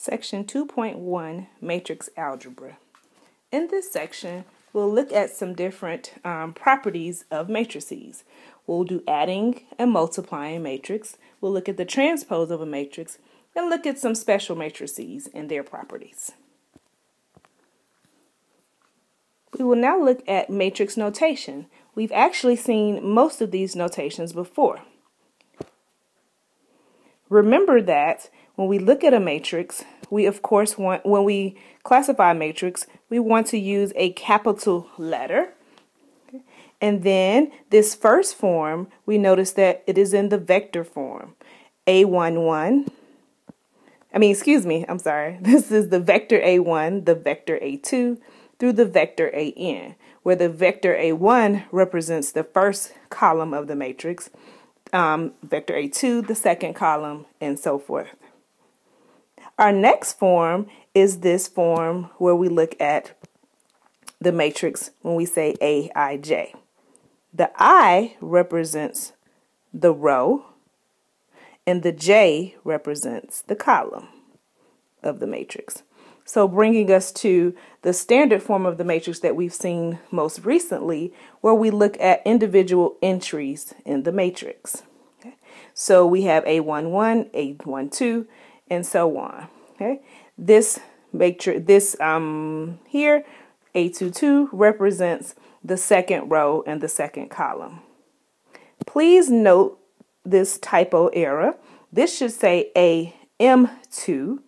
Section 2.1, Matrix Algebra. In this section, we'll look at some different properties of matrices. We'll do adding and multiplying matrix. We'll look at the transpose of a matrix and look at some special matrices and their properties. We will now look at matrix notation. We've actually seen most of these notations before. Remember that when we look at a matrix, we of course want, when we classify a matrix, we want to use a capital letter. And then this first form, we notice that it is in the vector form. This is the vector A1, the vector A2, through the vector AN, where the vector A1 represents the first column of the matrix, vector A2, the second column, and so forth. Our next form is this form where we look at the matrix when we say Aij. The I represents the row, and the J represents the column of the matrix. So bringing us to the standard form of the matrix that we've seen most recently, where we look at individual entries in the matrix. Okay. So we have A11, A12, and so on. Okay. This matrix, here, A22 represents the second row and the second column. Please note this typo error. This should say AM2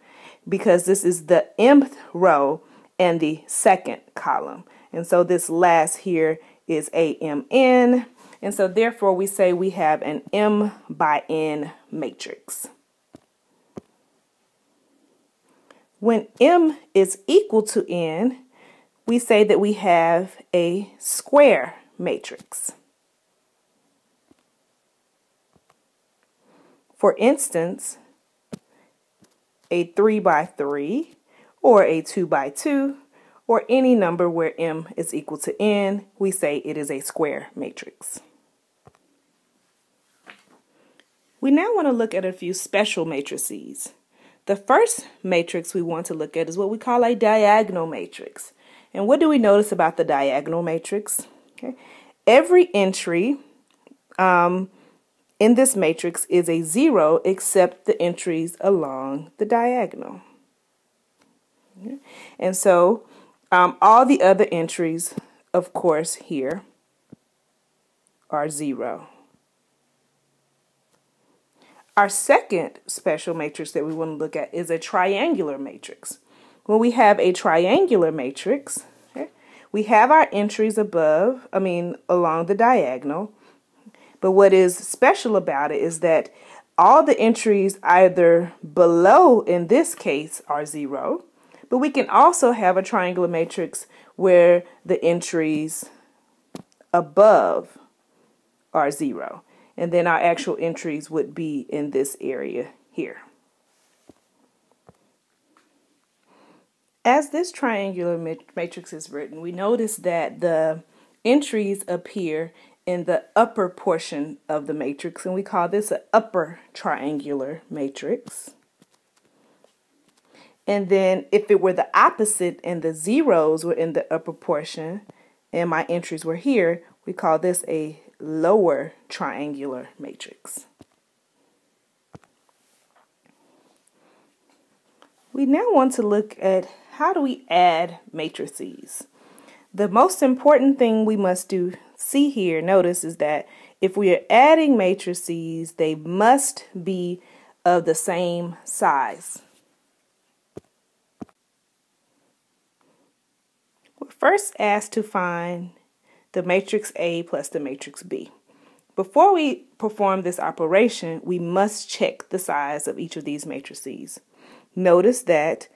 because this is the mth row and the second column. And so this last here is AMN. And so therefore we say we have an M by N matrix. When M is equal to N, we say that we have a square matrix. For instance, a 3 by 3 or a 2 by 2 or any number where M is equal to N, we say it is a square matrix. We now want to look at a few special matrices. The first matrix we want to look at is what we call a diagonal matrix. And what do we notice about the diagonal matrix? Okay. Every entry in this matrix is a 0 except the entries along the diagonal. Okay. And so all the other entries, of course, here are 0. Our second special matrix that we want to look at is a triangular matrix. When we have a triangular matrix, okay, we have our entries along the diagonal. But what is special about it is that all the entries either below, in this case, are 0. But we can also have a triangular matrix where the entries above are 0. And then our actual entries would be in this area here. As this triangular matrix is written, we notice that the entries appear in the upper portion of the matrix, and we call this an upper triangular matrix. And then if it were the opposite and the zeros were in the upper portion and my entries were here, we call this a lower triangular matrix. We now want to look at how do we add matrices. The most important thing we must notice is that if we are adding matrices, they must be of the same size. We're first asked to find the matrix A plus the matrix B. Before we perform this operation, we must check the size of each of these matrices. Notice that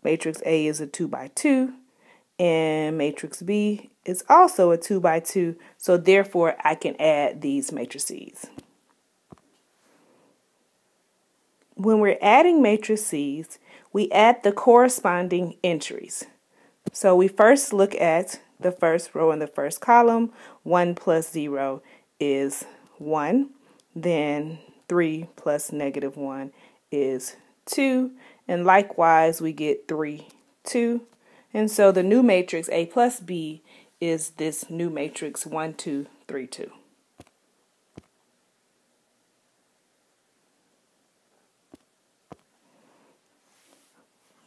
matrix A is a 2 by 2 and matrix B is also a 2 by 2, so therefore I can add these matrices. When we're adding matrices, we add the corresponding entries. So we first look at the first row in the first column. 1 plus 0 is 1. Then 3 plus -1 is 2, and likewise we get 3, 2. And so the new matrix A plus B is this new matrix 1, 2, 3, 2.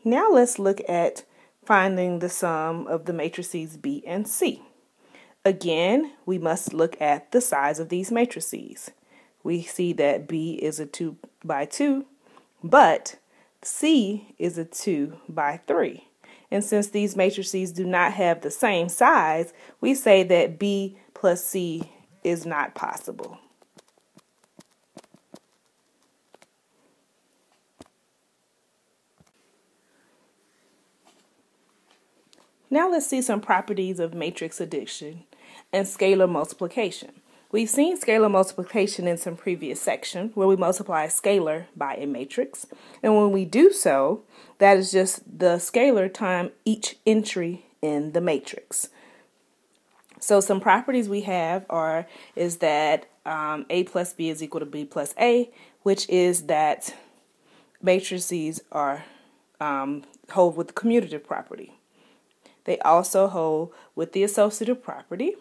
Now let's look at finding the sum of the matrices B and C. Again, we must look at the size of these matrices. We see that B is a 2 by 2, but C is a 2 by 3. And since these matrices do not have the same size, we say that B plus C is not possible. Now let's see some properties of matrix addition and scalar multiplication. We've seen scalar multiplication in some previous section where we multiply a scalar by a matrix. And when we do so, that is just the scalar times each entry in the matrix. So some properties we have is that A plus B is equal to B plus A, which is that matrices are hold with the commutative property. They also hold with the associative property.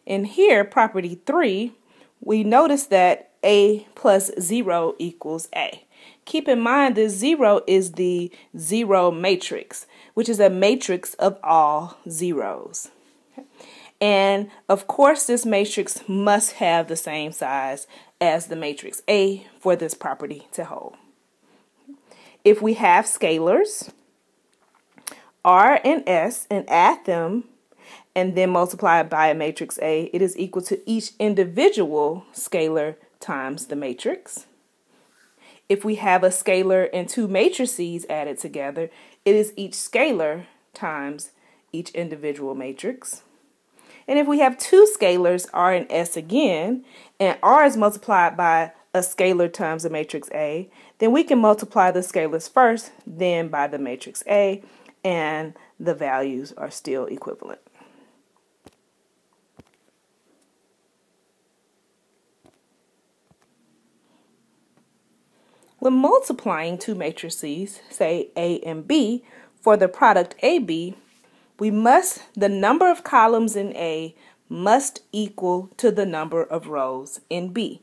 And here, property 3, we notice that A plus 0 equals A. Keep in mind that 0 is the zero matrix, which is a matrix of all zeros. And of course, this matrix must have the same size as the matrix A for this property to hold. If we have scalars, R and S, and add them and then multiply it by a matrix A, it is equal to each individual scalar times the matrix. If we have a scalar and two matrices added together, it is each scalar times each individual matrix. And if we have two scalars, R and S again, and R is multiplied by a scalar times the matrix A, then we can multiply the scalars first, then by the matrix A, and the values are still equivalent. When multiplying two matrices, say A and B, for the product AB, the number of columns in A must equal to the number of rows in B.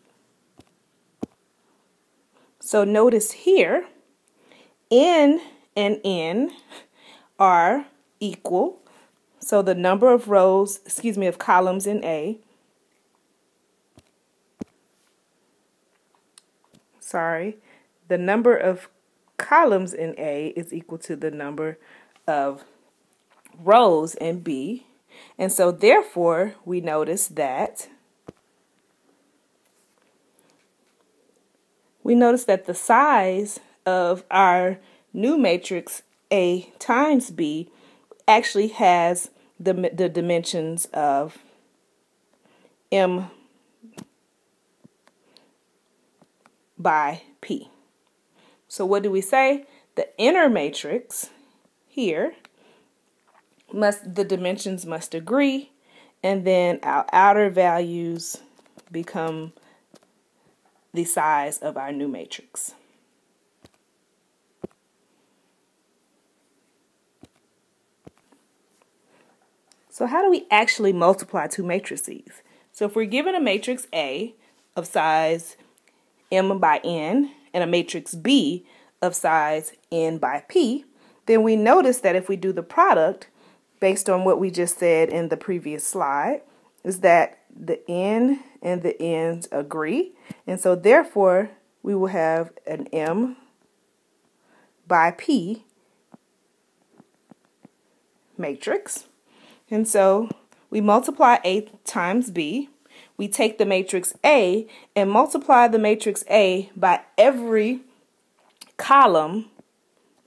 So notice here, N and N are equal. So the number of of columns in A, the number of columns in A is equal to the number of rows in B. And so therefore, we notice that the size of our new matrix A times B actually has the dimensions of M by P. So what do we say? The inner matrix here, the dimensions must agree, and then our outer values become the size of our new matrix. So how do we actually multiply two matrices? So if we're given a matrix A of size M by N and a matrix B of size N by P, then we notice that if we do the product, based on what we just said in the previous slide, is that the N and the N's agree. And so therefore, we will have an M by P matrix. And so we multiply A times B. We take the matrix A and multiply the matrix A by every column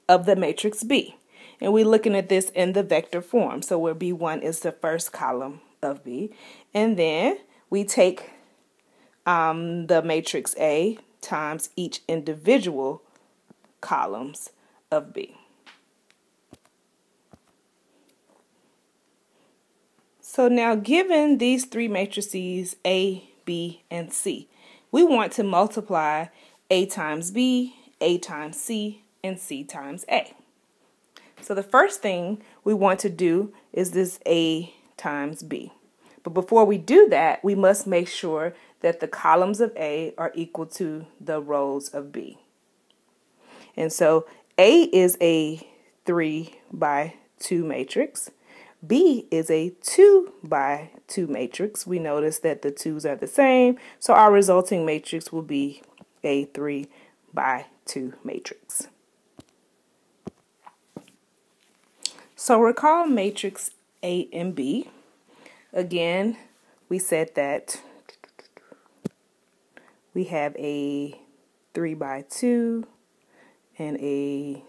of the matrix B. And we're looking at this in the vector form. So where B1 is the first column of B. And then we take the matrix A times each individual columns of B. So now, given these three matrices A, B, and C, we want to multiply A times B, A times C and C times A. So the first thing we want to do is this A times B. But before we do that, we must make sure that the columns of A are equal to the rows of B. And so A is a 3 by 2 matrix. B is a 2 by 2 matrix. We notice that the 2's are the same, so our resulting matrix will be a 3 by 2 matrix. So recall matrix A and B. Again, we said that we have a 3 by 2 and a,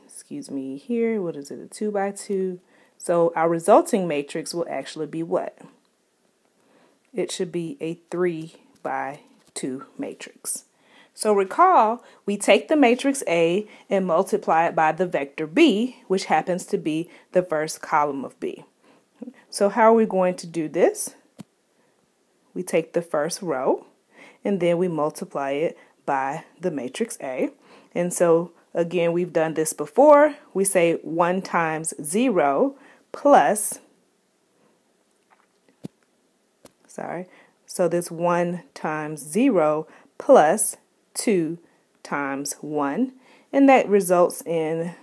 what is it, a 2 by 2. So our resulting matrix will actually be what? It should be a 3 by 2 matrix. So recall, we take the matrix A and multiply it by the vector B, which happens to be the first column of B. So how are we going to do this? We take the first row and then we multiply it by the matrix A. And so again, we've done this before. We say 1 times 0 plus, so this 1 times 0 plus 2 times 1, and that results in,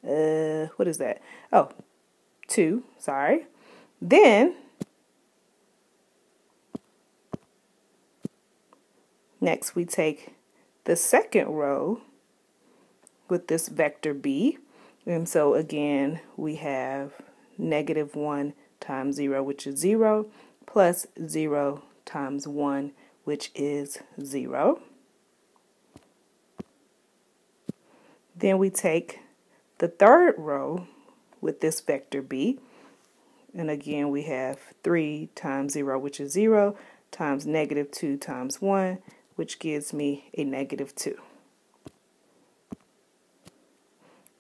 what is that? Oh, 2, Then, next we take the second row with this vector B. And so again, we have negative 1 times 0, which is 0, plus 0 times 1, which is 0. Then we take the third row with this vector B. And again, we have 3 times 0, which is 0, times negative 2 times 1, which gives me a negative 2.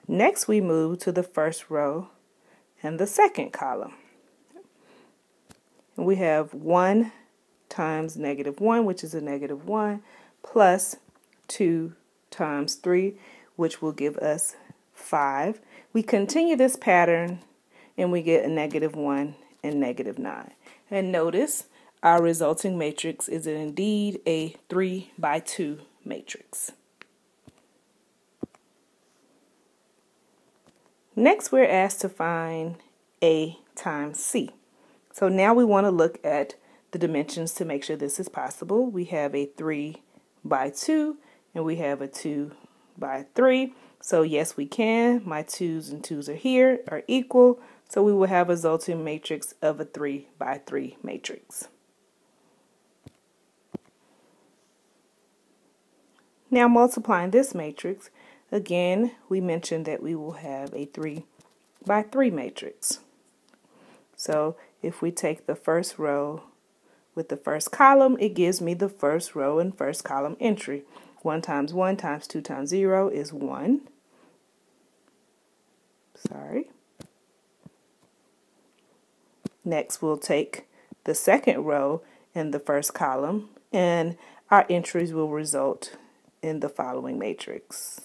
Next, we move to the first row and the second column. And we have 1 times negative 1, which is a negative 1, plus 2 times 3, which will give us 5. We continue this pattern and we get a negative 1 and negative 9. And notice our resulting matrix is indeed a 3 by 2 matrix. Next, we're asked to find A times C. So now we want to look at the dimensions to make sure this is possible. We have a 3 by 2 and we have a 2 by 3. So yes, we can. My 2's and 2's are here, are equal. So we will have a resulting matrix of a 3 by 3 matrix. Now multiplying this matrix, again, we mentioned that we will have a 3 by 3 matrix. So if we take the first row with the first column, it gives me the first row and first column entry. 1 times 1 times 2 times 0 is 1. Next, we'll take the second row and the first column, and our entries will result in the following matrix.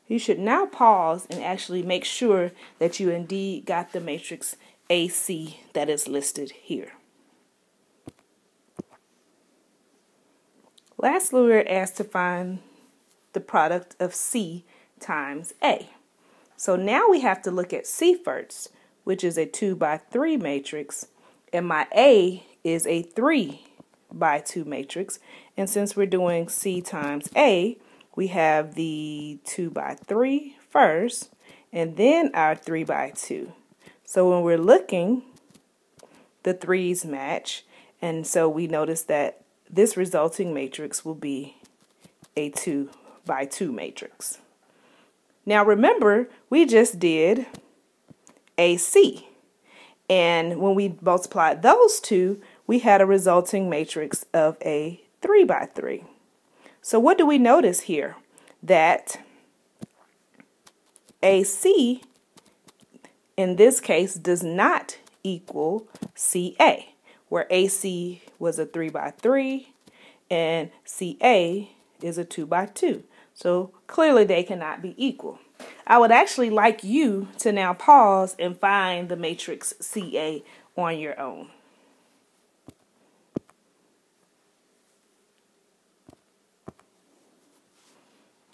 You should now pause and actually make sure that you indeed got the matrix AC that is listed here. Lastly, we're asked to find the product of C times A. So now we have to look at C first, which is a 2 by 3 matrix, and my A is a 3 by 2 matrix. And since we're doing C times A, we have the 2 by 3 first, and then our 3 by 2. So when we're looking, the 3's match, and so we notice that this resulting matrix will be a 2 by 2 matrix. Now remember, we just did AC, and when we multiplied those two, we had a resulting matrix of a 3 by 3. So what do we notice here? That AC, in this case, does not equal CA, where AC was a 3 by 3 and CA is a 2 by 2. So clearly they cannot be equal. I would actually like you to now pause and find the matrix CA on your own.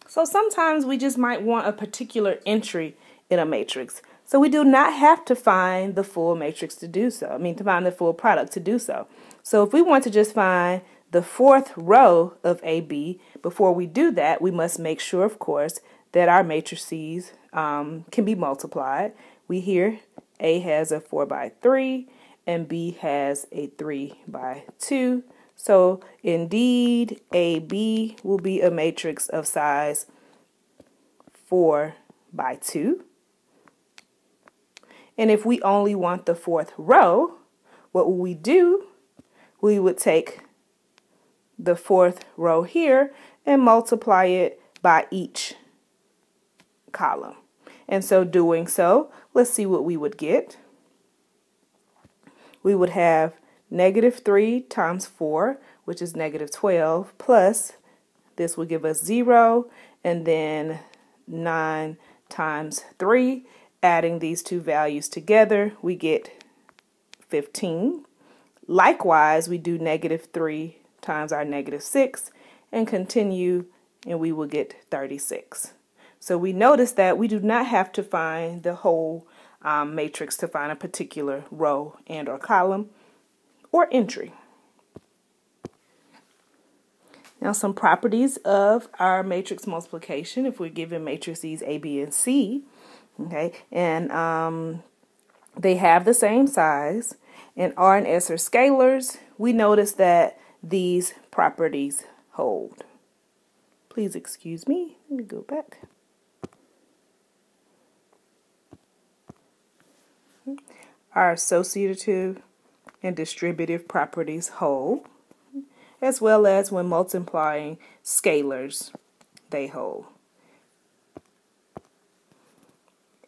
So sometimes we just might want a particular entry in a matrix. So we do not have to find the full matrix to do so. To find the full product to do so. So if we want to just find the fourth row of AB, before we do that, we must make sure, of course, that our matrices can be multiplied. We hear A has a 4 by 3 and B has a 3 by 2. So indeed, AB will be a matrix of size 4 by 2. And if we only want the fourth row, what will we do? We would take the fourth row here and multiply it by each column. And so doing so, let's see what we would get. We would have -3 times 4, which is -12, plus this will give us 0, and then 9 times 3. Adding these two values together, we get 15. Likewise, we do -3 times our -6 and continue, and we will get 36. So we notice that we do not have to find the whole matrix to find a particular row and or column or entry. Now some properties of our matrix multiplication if we're given matrices A, B, and C. Okay, and they have the same size, and R and S are scalars. We notice that these properties hold. Please excuse me. Let me go back. Our associative and distributive properties hold, as well as when multiplying scalars, they hold.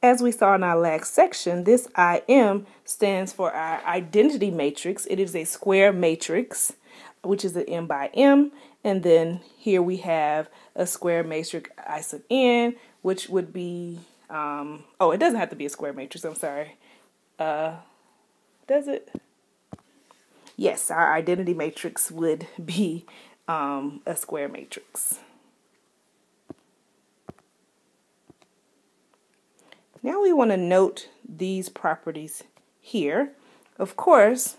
As we saw in our last section, this IM stands for our identity matrix. It is a square matrix, which is an M by M. And then here we have a square matrix I sub n, which would be, it doesn't have to be a square matrix, I'm sorry. Does it? Yes, our identity matrix would be a square matrix. Now we want to note these properties here. Of course,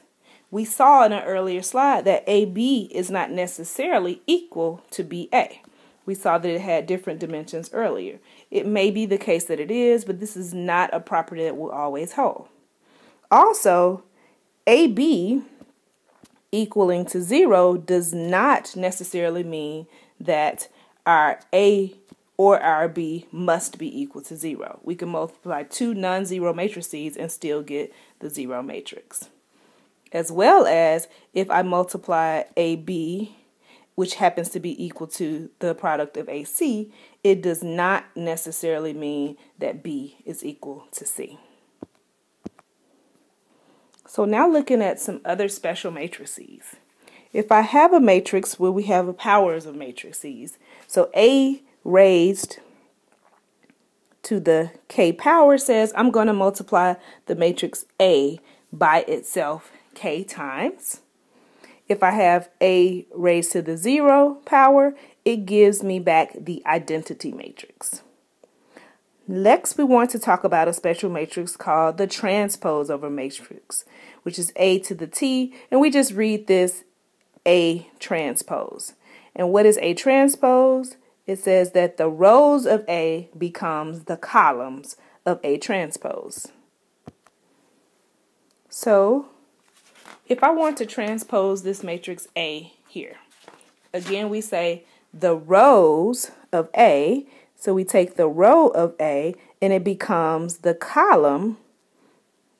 we saw in an earlier slide that AB is not necessarily equal to BA. We saw that it had different dimensions earlier. It may be the case that it is, but this is not a property that will always hold. Also, AB equaling to 0 does not necessarily mean that our A or our B must be equal to 0. We can multiply two non-zero matrices and still get the 0 matrix. As well as if I multiply AB, which happens to be equal to the product of AC, it does not necessarily mean that B is equal to C. So now looking at some other special matrices. If I have a matrix where we have powers of matrices, so A raised to the K power says I'm going to multiply the matrix A by itself K times. If I have A raised to the 0 power, it gives me back the identity matrix. Next, we want to talk about a special matrix called the transpose over matrix, which is A to the T, and we just read this A transpose. And what is A transpose? It says that the rows of A becomes the columns of A transpose. So, if I want to transpose this matrix A here, again we say the rows of A. So we take the row of A and it becomes the column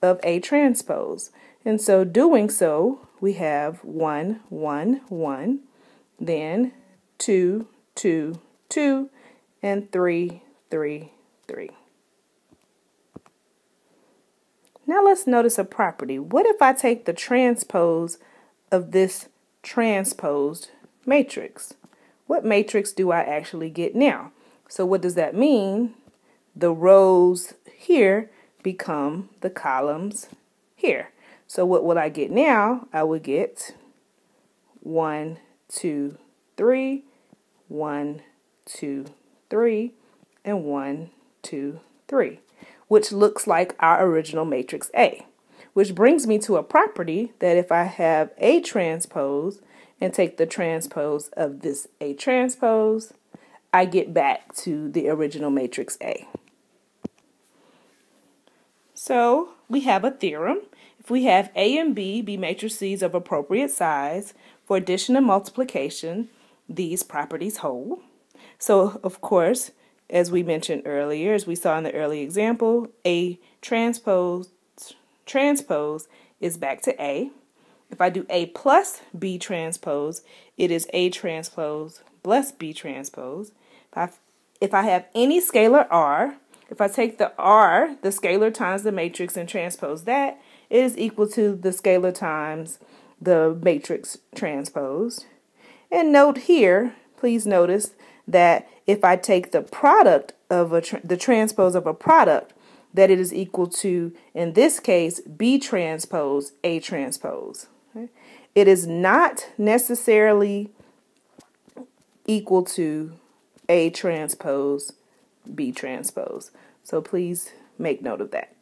of A transpose. And so doing so, we have 1, 1, 1, then 2, 2, 2, and 3, 3, 3. Now let's notice a property. What if I take the transpose of this transposed matrix? What matrix do I actually get now? So what does that mean? The rows here become the columns here. So what will I get now? I would get 1, 2, 3, 1, 2, 3, and 1, 2, 3, which looks like our original matrix A. Which brings me to a property that if I have A transpose and take the transpose of this A transpose, I get back to the original matrix A. So we have a theorem. If we have A and B be matrices of appropriate size for addition and multiplication, these properties hold. So of course, as we mentioned earlier, as we saw in the early example, A transpose is back to A. If I do A plus B transpose, it is A transpose plus B transpose. If I have any scalar R, if I take the R, the scalar times the matrix, and transpose that, it is equal to the scalar times the matrix transposed. And note here, please notice that if I take the product of the transpose of a product, that it is equal to, in this case, B transpose A transpose. Okay? It is not necessarily equal to A transpose B transpose. So please make note of that.